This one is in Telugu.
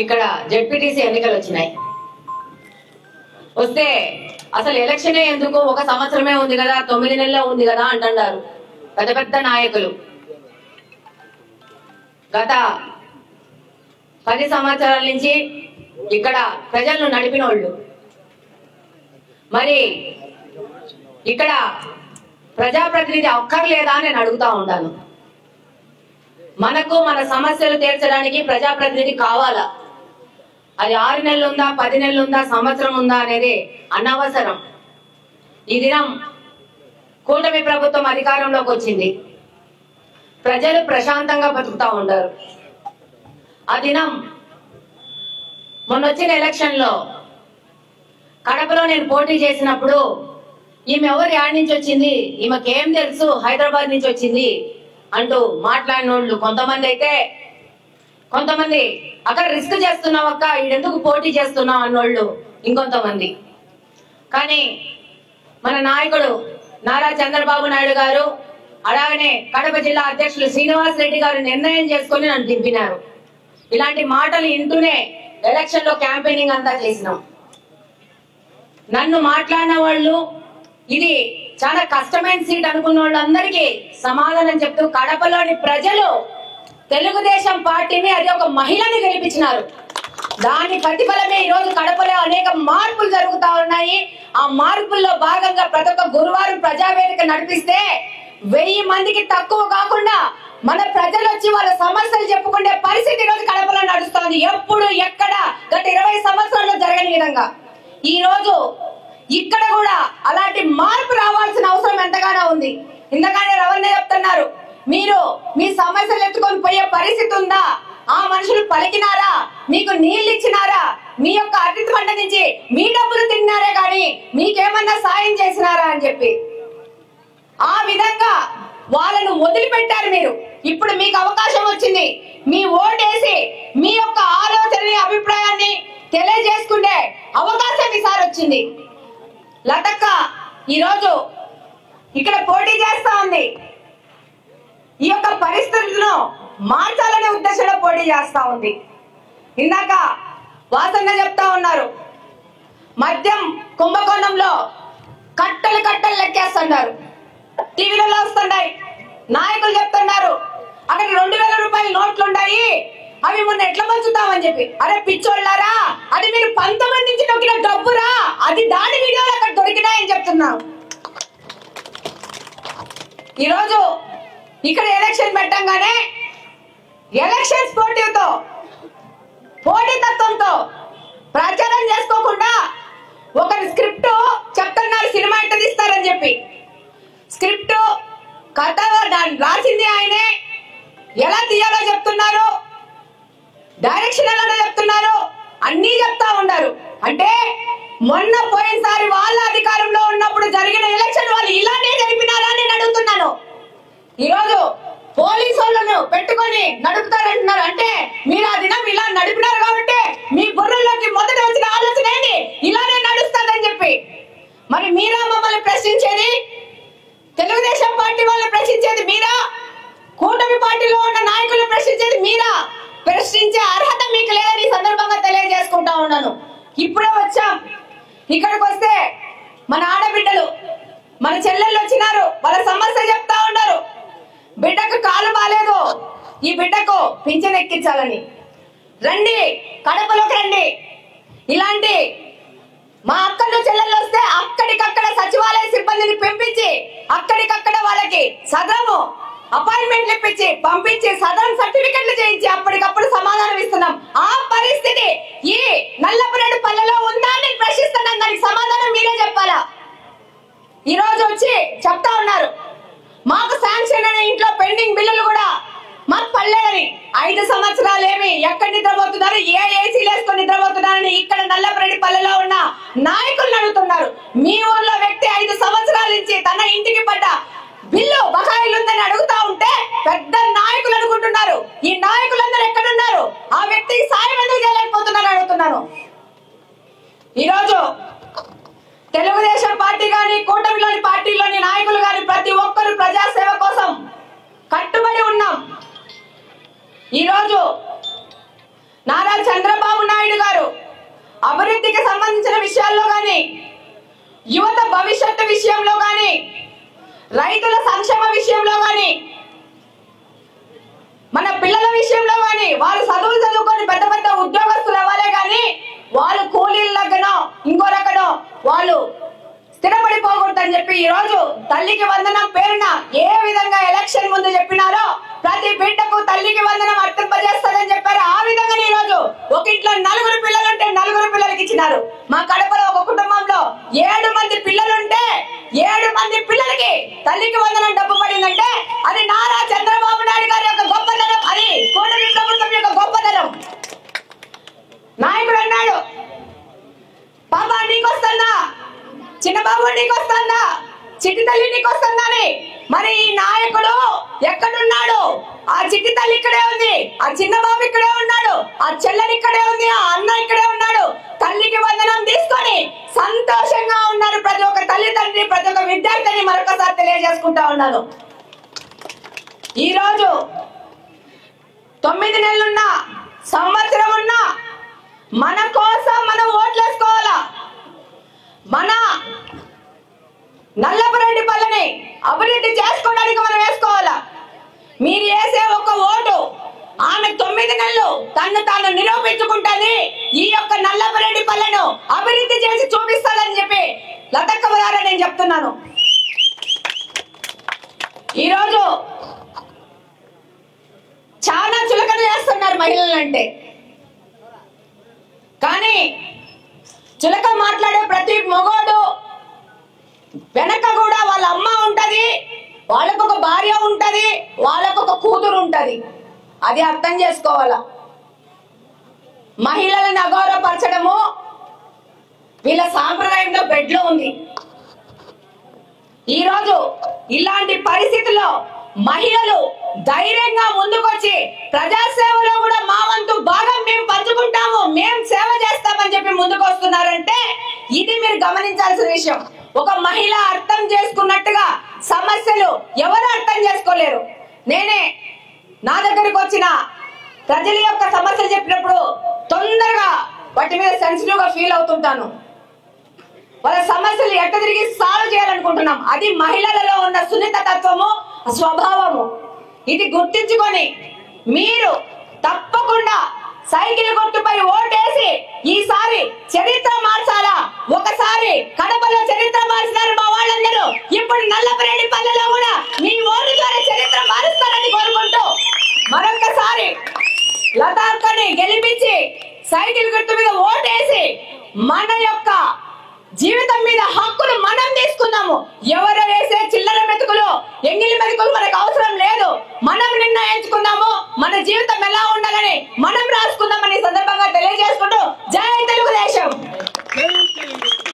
ఇక్కడ జెడ్పీటీసీ ఎన్నికలు వచ్చినాయి. వస్తే అసలు ఎలక్షనే ఎందుకు, ఒక సంవత్సరమే ఉంది కదా, 9 నెలలే ఉంది కదా అంటున్నారు పెద్ద పెద్ద నాయకులు. గత 10 సంవత్సరాల నుంచి ఇక్కడ ప్రజలను నడిపిన వాళ్ళు. మరి ఇక్కడ ప్రజాప్రతినిధి అక్కర్లేదా నేను అడుగుతా ఉంటాను. మనకు మన సమస్యలు తీర్చడానికి ప్రజాప్రతినిధి కావాలా? అది 6 నెలలు ఉందా, 10 నెలలు ఉందా, సంవత్సరం ఉందా అనేది అనవసరం. ఈ దినం కూటమి ప్రభుత్వం అధికారంలోకి వచ్చింది. ప్రజలు ప్రశాంతంగా బతుకుతా ఉంటారు. ఆ దినం మొన్న వచ్చిన ఎలక్షన్ లో కడపలో నేను పోటీ చేసినప్పుడు ఈమె ఎవరు యాడ్ నుంచి వచ్చింది, ఈమెకేం తెలుసు, హైదరాబాద్ నుంచి వచ్చింది అంటూ మాట్లాడిన వాళ్ళు కొంతమంది అయితే, కొంతమంది అక్కడ రిస్క్ చేస్తున్నావు అక్క, ఈడెందుకు పోటీ చేస్తున్నావు అన్నోళ్ళు ఇంకొంతమంది. కానీ మన నాయకుడు నారా చంద్రబాబు నాయుడు గారు, అలాగనే కడప జిల్లా అధ్యక్షులు శ్రీనివాస్ రెడ్డి గారు నిర్ణయం చేసుకుని నన్ను దింపినారు. ఇలాంటి మాటలు వింటూనే ఎలక్షన్ లో క్యాంపెయినింగ్ అంతా చేసినాం. నన్ను మాట్లాడిన వాళ్ళు ఇది చాలా కష్టమైన సీట్ అనుకున్న వాళ్ళందరికీ సమాధానం చెప్తూ కడపలోని ప్రజలు తెలుగుదేశం పార్టీని, అది ఒక మహిళని గెలిపించినారు. దాని ప్రతిఫలమే ఈ రోజు కడపలో అనేక మార్పులు జరుగుతా ఉన్నాయి. ఆ మార్పుల్లో భాగంగా ప్రతి ఒక్క గురువారం ప్రజావేదిక నడిపిస్తే 1000 మందికి తక్కువ కాకుండా మన ప్రజలు వచ్చి వాళ్ళ సమస్యలు చెప్పుకునే పరిస్థితి ఈ రోజు కడపలో నడుస్తోంది. ఎప్పుడు ఎక్కడ గత 20 సంవత్సరాల్లో జరగని విధంగా ఈ రోజు ఇక్కడ కూడా అలాంటి మార్పు రావాల్సిన అవసరం ఎంతగానో ఉంది. ఇంతగానే రవణ చెప్తున్నారు, మీరు మీ సమస్యలు ఎత్తుకొని పోయే పరిస్థితి ఉందా? ఆ మనుషులు పలికినారా, మీకు నీళ్లు ఇచ్చినారా, మీ యొక్క అతిథి పంట నుంచి మీ డబ్బులు తిన్నారే గాని మీకేమన్నా సాయం చేసినారా అని చెప్పి ఆ విధంగా వాళ్ళను వదిలిపెట్టారు మీరు. ఇప్పుడు మీకు అవకాశం వచ్చింది, మీ ఓటేసి మీ యొక్క ఆలోచనని, అభిప్రాయాన్ని తెలియజేసుకునే అవకాశం ఈసారి వచ్చింది. లతక్క ఈరోజు ఇక్కడ పోటీ చేస్తా ఉంది. ఈ యొక్క పరిస్థితులను మార్చాలనే ఉద్దేశంలో పోటీ చేస్తా ఉంది. ఇందాక వాసన్న చెప్తా ఉన్నారు, మద్యం కుంభకోణంలో కట్టలు కట్టలు లెక్కేస్తున్నారు, టీవీలలో వస్తున్నాయి, నాయకులు చెప్తున్నారు అక్కడ 2000 రూపాయల నోట్లు ఉన్నాయి, అవి మొన్న ఎట్లా పంచుతామని చెప్పి. అరే పిచ్చోళ్ళారా, అది మీరు 19 నుంచి నొక్కిన డబ్బురా, అది దాని వీడియోలు అక్కడ దొరికినాయని చెప్తున్నాం. ఈరోజు ఇక్కడ ఎలక్షన్ పెట్టంగానే ఎలక్షన్ స్పోర్టివ్తో, పోటీతత్వంతో ప్రచారం చేసుకోకుండా ఒకరి స్క్రిప్ట్ చెప్తున్నారు, సినిమా ఎట్ట తీస్తారని చెప్పి. స్క్రిప్ట్ కథ రాసింది ఆయనే, ఎలా తీయాలో చెప్తున్నారు, డైరెక్షన్ ఎలా చెప్తున్నారు, అన్ని చెప్తా ఉన్నారు. అంటే మొన్న పోయినసారి వాళ్ళ అధికారంలో ఉన్నప్పుడు జరిగిన ఎలక్షన్ వాళ్ళు ఇలానే జరిపినారా నేను అడుగుతున్నాను. ఈరోజు పోలీసు వాళ్ళను పెట్టుకొని నడుపుతారంటున్నారు. అంటే మీరు ఆ దినం ఇలా నడిపినారు కాబట్టి మీ బుర్రలోకి మొదట వచ్చిన ఆలోచన ఏంటి, ఇలానే నడుస్తుందని చెప్పి. మరి మీరా మమ్మల్ని ప్రశ్నించేది? తెలుగుదేశం పార్టీ వాళ్ళని ప్రశ్నించేది మీరా? కూటమి పార్టీలో ఉన్న నాయకులను ప్రశ్నించేది మీరా? ప్రశ్నించే అర్హత మీకు లేదని సందర్భంగా తెలియజేసుకుంటా ఉన్నాను. ఇప్పుడే వచ్చాం, ఇక్కడికి వస్తే మన ఆడబిడ్డలు, మన చెల్లెళ్ళు వచ్చినారు, వాళ్ళ సమస్య చెప్తా ఉన్నారు. బిడ్డకు కాలు బాలేదు, ఈ బిడ్డకు పింఛన్ ఎక్కించాలని. రండి, కడపలోకి రండి. ఇలాంటి మా అక్కలు చెల్లెళ్ళు వస్తే అక్కడికక్కడ సచివాలయ సిబ్బందిని పెంపించి అక్కడికక్కడ వాళ్ళకి సదరము అపాయింట్మెంట్లు ఇప్పించి పంపించి సదరం సర్టిఫికెట్లు చేయించి అప్పటికప్పుడు సమాధానం ఇస్తున్నాం. ఆ పరిస్థితి ఈ నల్లపురేడు పల్లెలో ఉందా అని ప్రశ్నిస్తున్నాను. దానికి సమాధానం మీరే చెప్పాలా? ఈ రోజు వచ్చి చెప్తా ఉన్నారు, మాకు శాంక్షన్ అయిన ఇంట్లో పెండింగ్ బిల్లులు కూడా మాకు పడలేదని. 5 సంవత్సరాలు ఏమి ఎక్కడ నిద్రపోతున్నారు, ఏ ఏసీలు వేసుకొని నిద్రపోతున్నారని ఇక్కడ నల్లపురేడు పల్లెలో ఉన్న నాయకులను అడుగుతున్నారు. మీ ఊర్లో వ్యక్తి 5 సంవత్సరాల నుంచి తన ఇంటికి పడ్డ బిల్లు బకాయిలు ఉందని అడుగుతా ఉంటే పెద్ద నాయకులు అనుకుంటున్నారు. ఈ నాయకులందరూ ఎక్కడున్నారు? ఆ వ్యక్తికి సాయం ఎందుకు చేయలేకపోతున్నారు అడుగుతున్నాను. ఈరోజు తెలుగుదేశం పార్టీ గాని, కూటమిలోని పార్టీలోని నాయకులు గాని ప్రతి ఒక్కరు ప్రజాసేవ కోసం కట్టుబడి ఉన్నాం. ఈరోజు నారా చంద్రబాబు నాయుడు గారు అభివృద్ధికి సంబంధించిన విషయాల్లో కానీ, యువత భవిష్యత్తు విషయంలో కానీ, రైతుల సంక్షేమ విషయంలో కానీ, మన పిల్లల విషయంలో కానీ, వాళ్ళు చదువులు చదువుకొని పెద్ద పెద్ద ఉద్యోగస్తులు అవ్వాలే కానీ వాళ్ళు కూలీల దగ్గరనో ఇంకో రకనో వాళ్ళు స్థిరపడిపోకూడదని చెప్పి ఈ రోజు తల్లికి వందనం పేరున ఏ విధంగా ఎలక్షన్ ముందు చెప్పినారో ప్రతి బిడ్డకు తల్లికి వందనం వర్తింపజేస్తారని చెప్పారు. ఆ విధంగా ఈ రోజు ఒక ఇంట్లో 4 పిల్లలుంటే 4 పిల్లలకి ఇచ్చినారు. మా కడపలో ఒక కుటుంబంలో 7 మంది పిల్లలుంటే 7 మంది పిల్లలకి తల్లికి వందనం డబ్బు పడిందంటే అది నారా చంద్రబాబు నాయుడు గారి యొక్క గొప్పతనం, అది కూటమి ప్రభుత్వం యొక్క గొప్పతనం. నాయకుడు అన్నాడు, పాపా నీకొస్తుందా, చిన్నబాబు నీకొస్తుందా, చిట్టి తల్లి నీకొస్తుందా అని. మరి ఈ నాయకుడు ఎక్కడున్నాడు? ఆ చిట్టి తల్లి ఇక్కడే ఉంది, ఆ చిన్నబాబు ఇక్కడే ఉన్నాడు, ఆ చెల్లెలు ఇక్కడే ఉంది, ఆ అన్న ఇక్కడే ఉన్నాడు. తల్లికి వందనం తీసుకొని సంతోషంగా ఉన్నారు ప్రతి ఒక్క తల్లిదండ్రి, ప్రతి ఒక్క విద్యార్థిని మరొకసారి తెలియజేసుకుంటా ఉన్నాను. ఈ రోజు 9 నెలలున్నా, సంవత్సరం ఉన్నా మన కోసం మనం ఓట్లేసుకోవాలా. మన నల్లపురెడ్డిపల్లిని అభివృద్ధి చేసుకోవడానికి మనం వేసుకోవాలా. మీరు వేసే ఒక ఓటు ఆమె 9 నెలలు తను తాను నిరూపించుకుంటుంది. ఈ యొక్క నల్లపురెడ్డిపల్లిను అభివృద్ధి చేసి చూపిస్తాదని చెప్పి లతక్క ద్వారా నేను చెప్తున్నాను. ఈరోజు చాలా చులకన చేస్తున్నారు మహిళలంటే, కానీ చులక మాట్లాడే ప్రతి మగోడు వెనక కూడా వాళ్ళ అమ్మ ఉంటది, వాళ్ళకొక భార్య ఉంటది, వాళ్ళకొక కూతురు ఉంటది. అది అర్థం చేసుకోవాలా. మహిళలను అగౌరవపరచడము వీళ్ళ సాంప్రదాయంలో బెడ్లో ఉంది. ఈరోజు ఇలాంటి పరిస్థితుల్లో మహిళలు ధైర్యంగా ముందుకొచ్చి ప్రజాసేవలో కూడా మా వంతు భాగం మేము పంచుకుంటాము, మేము సేవ చేస్తామని చెప్పి ముందుకు వస్తున్నారంటే ఇది మీరు గమనించాల్సిన విషయం. ఒక మహిళ అర్థం చేసుకున్నట్టుగా సమస్యలు ఎవరు అర్థం చేసుకోలేరు. నేనే నా దగ్గరకు వచ్చిన ప్రజల యొక్క సమస్యలు చెప్పినప్పుడు తొందరగా వాటి మీద సెన్సిటివ్ గా ఫీల్ అవుతుంటాను. వాళ్ళ సమస్యలు ఎట్ట తిరిగి సాల్వ్ చేయాలనుకుంటున్నాం. అది మహిళలలో ఉన్న సున్నిత తత్వము, స్వభావము. ఇది గుర్తించుకొని మీరు తప్పకుండా సైకిల్ గుర్తుపై ఓటేసి ఈసారి చరిత్ర మార్చాలా. ఒకసారి కడపలో చరిత్ర మార్చినారు మా వాళ్ళందరూ, ఇప్పుడు నల్లపురెడ్డిపల్లిలో కూడా మీ ఓటు ద్వారా చరిత్ర మారుస్తారని కోరుకుంటూ మరొకసారి లతాక్కని గెలిపించి సైకిల్ గుర్తు మీద ఓటేసి మన యొక్క జీవితం మీద హక్కులు మనం తీసుకుందాము. ఎవరు వేసే చిల్లర మెతుకులు, ఎంగిలి మెతుకులు మనకు అవసరం లేదు. మనం నిర్ణయించుకుందాము మన జీవితం ఎలా ఉండాలని మనం రాసుకుందామని సందర్భంగా తెలియజేసుకుంటూ జై తెలుగుదేశం.